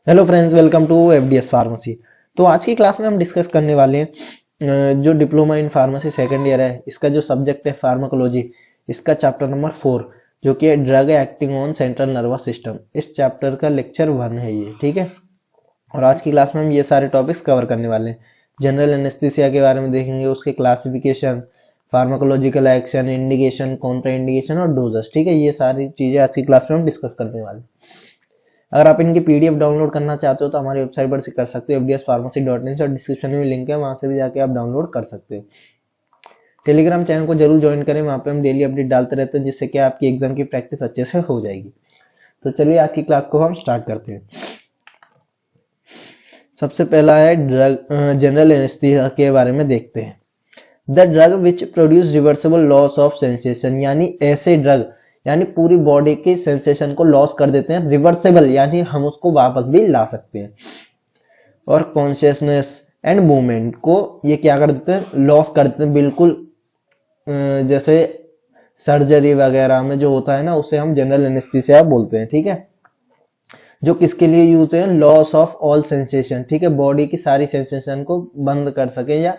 Hello friends, welcome to FDS pharmacy. तो आज की क्लास में हम डिस्कस करने वाले हैं जो diploma in pharmacy second year है, इसका जो सब्जेक्ट है फार्माकोलॉजी, इसका चैप्टर नंबर 4 जो कि है drug acting on central nervous system. इस चैप्टर का लेक्चर 1 है ये, ठीक है। और आज की क्लास में हम ये सारे टॉपिक्स कवर करने वाले हैं। जनरल एनेस्थीसिया के बारे में देखेंगे, उसके classification, pharmacological action, indication, Contra indication और डोजेस, ठीक है। ये सारी चीजें आज की क्लास में हम डिस्कस करने वाले हैं। अगर आप इनकी पीडीएफ डाउनलोड करना चाहते हो तो हमारी वेबसाइट पर से कर सकते हो, fdspharmacy.in, और डिस्क्रिप्शन में लिंक है, वहां से भी जाके आप डाउनलोड कर सकते हो। टेलीग्राम चैनल को जरूर ज्वाइन करें, वहां पे हम डेली अपडेट डालते रहते हैं, जिससे कि आपकी एग्जाम की प्रैक्टिस अच्छे से हो जाएगी। तो चलिए आज की क्लास को हम स्टार्ट करते हैं। सबसे पहला है ड्रग जनरल एनेस्थीसिया के बारे में देखते हैं। The drug which produce reversible loss of sensation, यानी ऐसे ड्रग यानी पूरी बॉडी के सेंसेशन को लॉस कर देते हैं, रिवर्सिबल यानी हम उसको वापस भी ला सकते हैं, और कॉन्शियसनेस एंड मूवमेंट को ये क्या कर देते हैं, लॉस कर देते हैं बिल्कुल। जैसे सर्जरी वगैरह में जो होता है ना, उसे हम जनरल एनेस्थीसिया बोलते हैं, ठीक है। जो किसके लिए यूज है, लॉस ऑफ ऑल सेंसेशन, ठीक है, बॉडी की सारी सेंसेशन को बंद कर सके या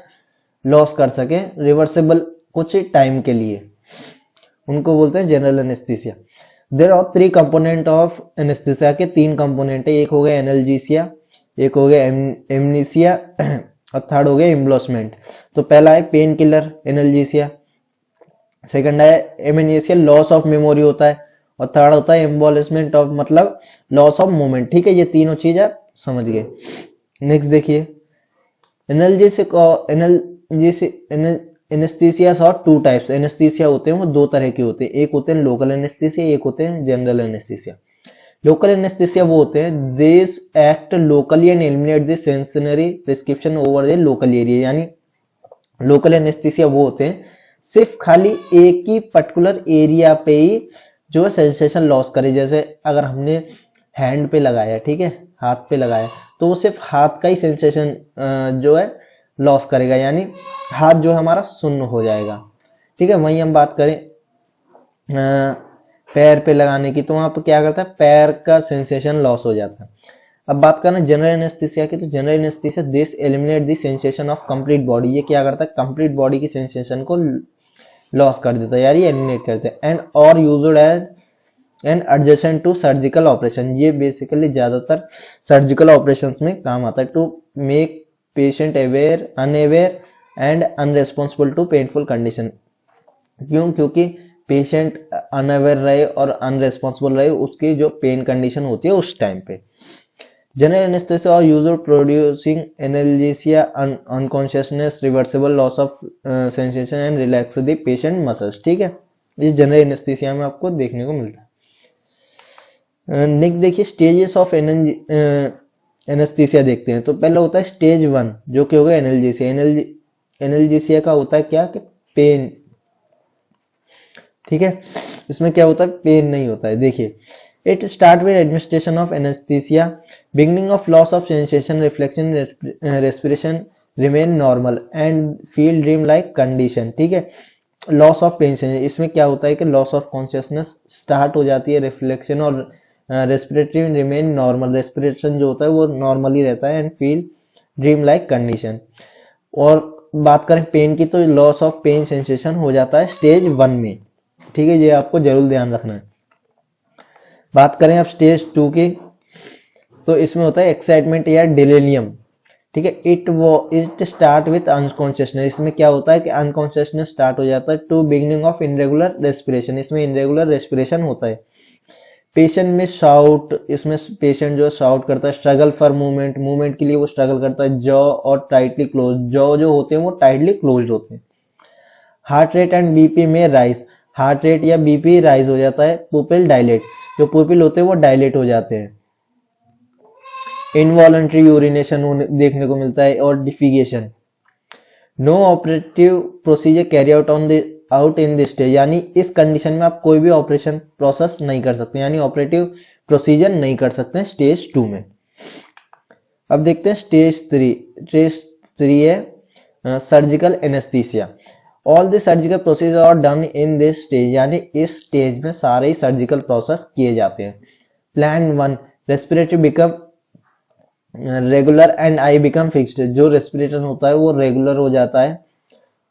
लॉस कर सके, रिवर्सिबल कुछ टाइम के लिए, उनको बोलते हैं general anaesthesia. There are 3 component of anaesthesia के 3 कंपोनेंट है। एक हो गया एनाल्जेसिया, एक हो गया एमनीसिया और थर्ड हो गया एम्ब्लोसमेंट। तो पहला है पेन किलर एनाल्जेसिया, सेकंड है एमनीसिया, लॉस ऑफ मेमोरी होता है, और थर्ड होता है एम्बोलिसमेंट ऑफ, मतलब लॉस ऑफ मूवमेंट, ठीक है। ये तीनों चीज आप समझ गए। नेक्स्ट देखिए, एनेस्थीसियास और 2 टाइप्स एनेस्थीसिया होते हैं, वो 2 तरह के होते हैं। एक होते हैं लोकल एनेस्थीसिया, एक होते हैं जनरल एनेस्थीसिया। लोकल एनेस्थीसिया वो होते हैं this act locally and eliminate the sensory prescription over the local area, यानी लोकल एनेस्थीसिया वो होते हैं सिर्फ खाली एक ही पर्टिकुलर एरिया पे ही जो है सेंसेशन लॉस करे। जैसे अगर हमने हैंड पे लगाया, ठीक है, हाथ पे लगाया, तो वो सिर्फ हाथ का ही सेंसेशन जो है लॉस करेगा, यानी हाथ जो है हमारा शून्य हो जाएगा, ठीक है। वहीं हम बात करें पैर पे लगाने की, तो वहां पर क्या करता है, पैर का सेंसेशन लॉस हो जाता है। अब बात करना जनरल एनेस्थीसिया की, तो general anaesthesia this eliminate the sensation of complete body, ये क्या करता है, कंप्लीट बॉडी की सेंसेशन को लॉस कर देता है, यानी एलिमिनेट करता है। एंड और used as an adjacent to surgical operation, ये बेसिकली ज्यादातर सर्जिकल ऑपरेशंस में काम आता है। To make patient aware unaware and unresponsible to painful condition, क्योंकि पेशेंट अनअवेयर रहे और अनरेस्पॉन्सिबल रहे उसकी जो पेन कंडीशन होती है उस टाइम पे। जनरल एनेस्थीसिया और use of producing analgesia, unconsciousness, reversible loss of sensation and relax the patient muscles, ठीक है। ये जनरल एनेस्थीसिया में आपको देखने को मिलता है। नेक्स्ट देखिए स्टेजेस ऑफ एनेस्थीसिया देखते हैं। तो पहला होता है स्टेज 1 जो कि होगा एनाल्जेसिया। एनाल्जेसिया का होता है क्या कि पेन, ठीक है, इसमें क्या होता है, पेन नहीं होता है। देखिए, it start with administration of anaesthesia, beginning of loss of sensation, reflection, respiration remain normal and feel dream like condition, ठीक है। लॉस ऑफ पेन, इसमें क्या होता है कि लॉस ऑफ कॉन्शियसनेस स्टार्ट हो जाती है, रिफ्लेक्शन और रेस्पिरेटरी रिमेन नॉर्मल, रेस्पिरेशन जो होता है वो नॉर्मली रहता है, and feel dream like condition. और बात करें पेन की, तो लॉस ऑफ पेन सेंसेशन हो जाता है स्टेज 1 में, ठीक है, ये आपको जरूर ध्यान रखना है। बात करें अब स्टेज 2 की, तो इसमें होता है एक्साइटमेंट या डिलीरियम, ठीक है। इट स्टार्ट विथ अनकॉन्शियसनेस, इसमें क्या होता है कि अनकॉन्शियसनेस स्टार्ट हो जाता है। To beginning of irregular respiration, इसमें इनरेगुलर रेस्पिरेशन होता है। पेशेंट में शाउट, इसमें पेशेंट जो शाउट करता है। स्ट्रगल फॉर मूवमेंट, मूवमेंट के लिए वो स्ट्रगल करता है। जॉ और टाइटली क्लोज, जॉ जो होते हैं वो टाइटली क्लोज्ड होते हैं। हार्ट रेट एंड बीपी में राइज, हार्ट रेट या बीपी राइज हो जाता है। पुपिल डायलेट, जो पुपिल होते हैं वो डायलेट हो जाते हैं। इनवॉलंटरी यूरिनेशन देखने को मिलता है, और defecation. No operative procedure carry out in this stage, यानी इस कंडीशन में आप कोई भी ऑपरेशन प्रोसेस नहीं कर सकते, यानी ऑपरेटिव प्रोसीजर नहीं कर सकते स्टेज 2 में। अब देखते हैं स्टेज 3। स्टेज 3 है surgical anaesthesia. All the surgical procedure are done in this stage, यानी इस स्टेज में सारे ही सर्जिकल प्रोसेस किए जाते हैं। Plan 1, respiratory become regular and I become fixed, जो रेस्पिरेशन होता है वो रेगुलर हो जाता है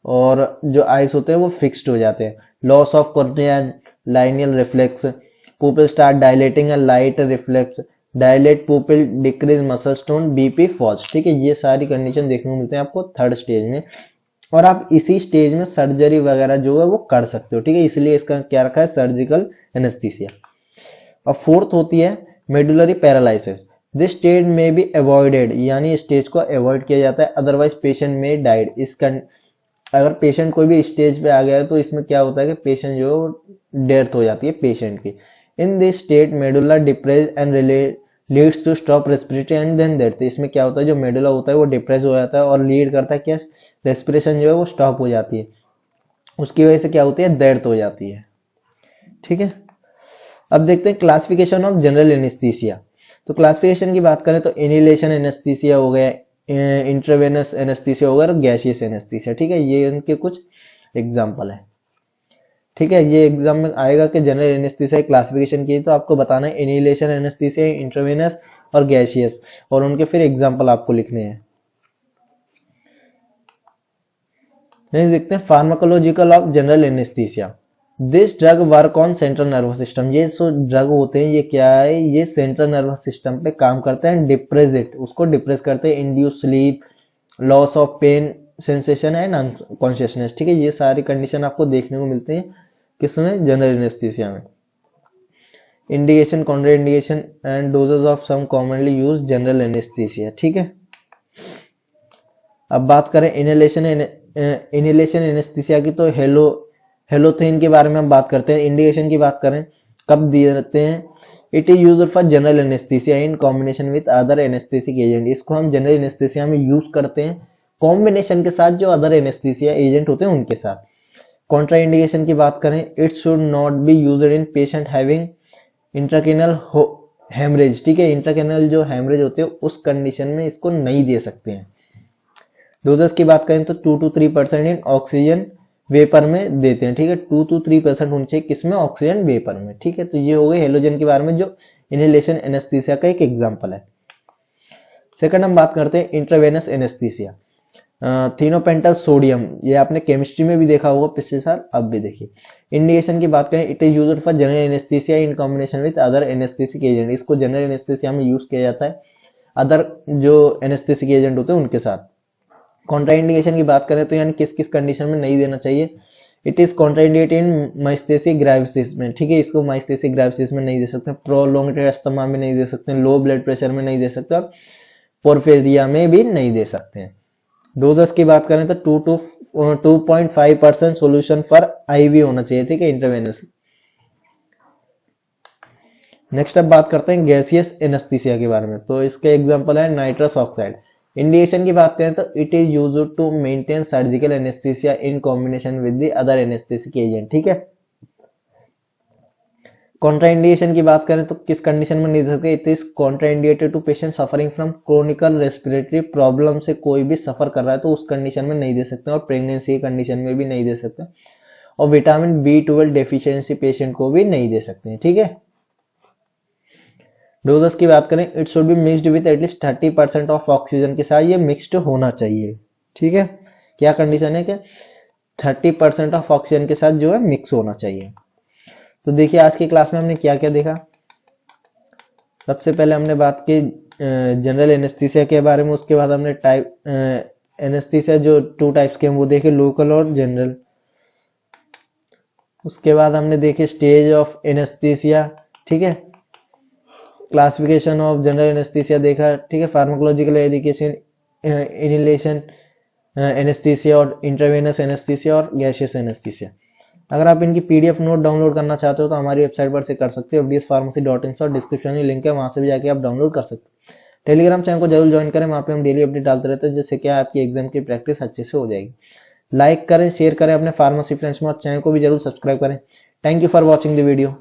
और जो आइस होते हैं वो फिक्स्ड हो जाते हैं। Loss of cornea lineal reflex, pupil start dilating and light reflex, dilate pupil decrease muscle tone, BP falls. ठीक है, ये सारी कंडीशन देखने को मिलते हैं आपको थर्ड स्टेज में, और आप इसी स्टेज में सर्जरी वगैरह जो है वो कर सकते हो। ठीक है, इसलिए इसका क्या रखा है, सर्जिकल एनेस्थीसिया। और फोर्थ होती है मेडुलरी पैरालिसिस। दिस स्टेज में बी अवॉइडेड, यानी स्टेज को अवॉइड किया जाता है, अदरवाइज पेशेंट में डाइड। अगर पेशेंट कोई भी स्टेज पे आ गया है तो इसमें क्या होता है कि पेशेंट जो है डेथ हो जाती है पेशेंट की। In this state medulla depress and leads to stop respiratory and then death. इसमें क्या होता है, जो मेडुला होता है वो डिप्रेस हो जाता है और लीड करता है क्या, रेस्पिरेशन जो है वो स्टॉप हो जाती है, उसकी वजह से क्या होती है, डेथ हो जाती है। ठीक है, अब देखते हैं क्लासिफिकेशन ऑफ जनरल एनेस्थीसिया। तो क्लासिफिकेशन की बात करें तो इनहेलेशन एनेस्थीसिया हो गया, इंट्रावेनस एनेस्थीसिया हो गया और गैसियस एनेस्थीसिया। ठीक है, ये इनके कुछ एग्जांपल है। ठीक है, ये एग्जाम में आएगा कि जनरल एनेस्थीसिया क्लासिफिकेशन की, तो आपको बताना है इनहेलेशन एनेस्थीसिया, इंट्रावेनस और गैसियस, और उनके फिर एग्जांपल आपको लिखने हैं। नेक्स्ट देखते हैं pharmacological of general anaesthesia. This drug work on central nervous system. ये जो ड्रग होते हैं ये क्या है, ये सेंट्रल नर्वस सिस्टम पे काम करते हैं, डिप्रेस इट, उसको डिप्रेस करते हैं, induce sleep, loss of pain sensation and unconsciousness. ठीक है, ये सारी कंडीशन आपको देखने को मिलते हैं किसमें, जनरल एनेस्थीसिया में। Indication, contraindication and doses of some commonly use general anaesthesia. ठीक है, अब बात करें इनहेलेशन एनेस्थीसिया की, तो हेलोथेन के बारे में हम बात करते हैं। इंडिकेशन की बात करें कब दिए जाते हैं, it is used for general anaesthesia in combination with other anaesthetic agent. इसको हम जनरल एनेस्थीसिया में यूज करते हैं कॉम्बिनेशन के साथ, जो अदर एनेस्थीसिया एजेंट होते हैं उनके साथ। कॉन्ट्रा इंडिकेशन की बात करें, it should not be used in patient having intracranial haemorrhage. ठीक है, इंट्राकेनल जो हेमरेज होते हैं उस कंडीशन में इसको नहीं दे सकते हैं। डोजेस की बात करें तो 2 to 3% इन ऑक्सीजन वेपर में देते हैं। ठीक है, 2 to 3% होनी चाहिए किसमें, ऑक्सीजन वेपर में। ठीक है, तो ये हो गए हेलोजन के बारे में, जो इनहेलेशन एनेस्थीसिया का एक एग्जांपल है। सेकंड हम बात करते हैं इंट्रावेनस एनेस्थीसिया। थिनोपेंटल सोडियम, ये आपने केमिस्ट्री में भी देखा होगा पिछले साल, अब भी देखिए। इंडिकेशन की बात करें, it is used for general anaesthesia in combination with other anaesthetic agent. इसको जनरल एनेस्थीसिया में यूज किया जाता है अदर जो एनेस्थेटिक एजेंट होते हैं उनके साथ। कॉन्ट्रा इंडिकेशन की बात करें तो यानी किस किस कंडीशन में नहीं देना चाहिए, इट इज कॉन्ट्राइंडिकेटेड इन माइस्थेसिक ग्राविसिस में। ठीक है, इसको माइस्थेसिक ग्राविसिस में नहीं दे सकते, प्रोलोंग्ड अस्थमा में नहीं दे सकते, लो ब्लड प्रेशर में नहीं दे सकते, और पोर्फिरिया में भी नहीं दे सकते हैं। डोजेस की बात करें तो 2.5% सोल्यूशन पर आईवी होना चाहिए। ठीक है, इंट्रावेनस। नेक्स्ट अब बात करते हैं गैसियस एनेस्थीसिया के बारे में, तो इसके एग्जांपल है नाइट्रस ऑक्साइड। इंडिकेशन की बात करें तो it is used to maintain surgical anaesthesia in combination with the other anaesthetic agent. ठीक है, कॉन्ट्राइंडिकेशन की बात करें तो किस कंडीशन में नहीं दे सकते, it is contraindicated to patient suffering from chronical respiratory problem, से कोई भी सफर कर रहा है तो उस कंडीशन में नहीं दे सकते, और प्रेगनेंसी की कंडीशन में भी नहीं दे सकते, और विटामिन B12 डेफिशिएंसी पेशेंट को भी नहीं दे सकते हैं। ठीक है, डोजेस की बात करें, it should be mixed with at least 30% of oxygen के साथ ये मिक्स्ड होना चाहिए। ठीक है, क्या कंडीशन है कि 30% ऑफ ऑक्सीजन के साथ जो है मिक्स होना चाहिए। तो देखिए आज की क्लास में हमने क्या क्या देखा। सबसे पहले हमने बात की जनरल एनेस्थीसिया के बारे में, उसके बाद हमने टाइप एनेस्थीसिया जो 2 टाइप्स के हैं वो देखे, लोकल और जनरल। उसके बाद हमने देखे स्टेज ऑफ एनेस्थीसिया। ठीक है, क्लासिफिकेशन ऑफ जनरल एनेस्थीसिया देखा। ठीक है, फार्माकोलॉजिकल एजुकेशन, इनहेलेशन एनेस्थीसिया और इंट्रावेनस एनेस्थीसिया और गैसियस एनेस्थीसिया। अगर आप इनकी पीडीएफ नोट डाउनलोड करना चाहते हो तो हमारी वेबसाइट पर से कर सकते हो, fdspharmacy.in, और डिस्क्रिप्शन में लिंक है, वहां से भी जाके आप डाउनलोड कर सकते हो। टेलीग्राम चैनल को जरूर ज्वाइन करें, वहां पे हम डेली अपडेट डालते रहते हैं, जिससे क्या आपकी एग्जाम की प्रैक्टिस अच्छे से हो जाएगी। लाइक करें, शेयर करें अपने फार्मेसी फ्रेंड्स में, और चैनल को भी जरूर सब्सक्राइब करें। Thank you for watching the video.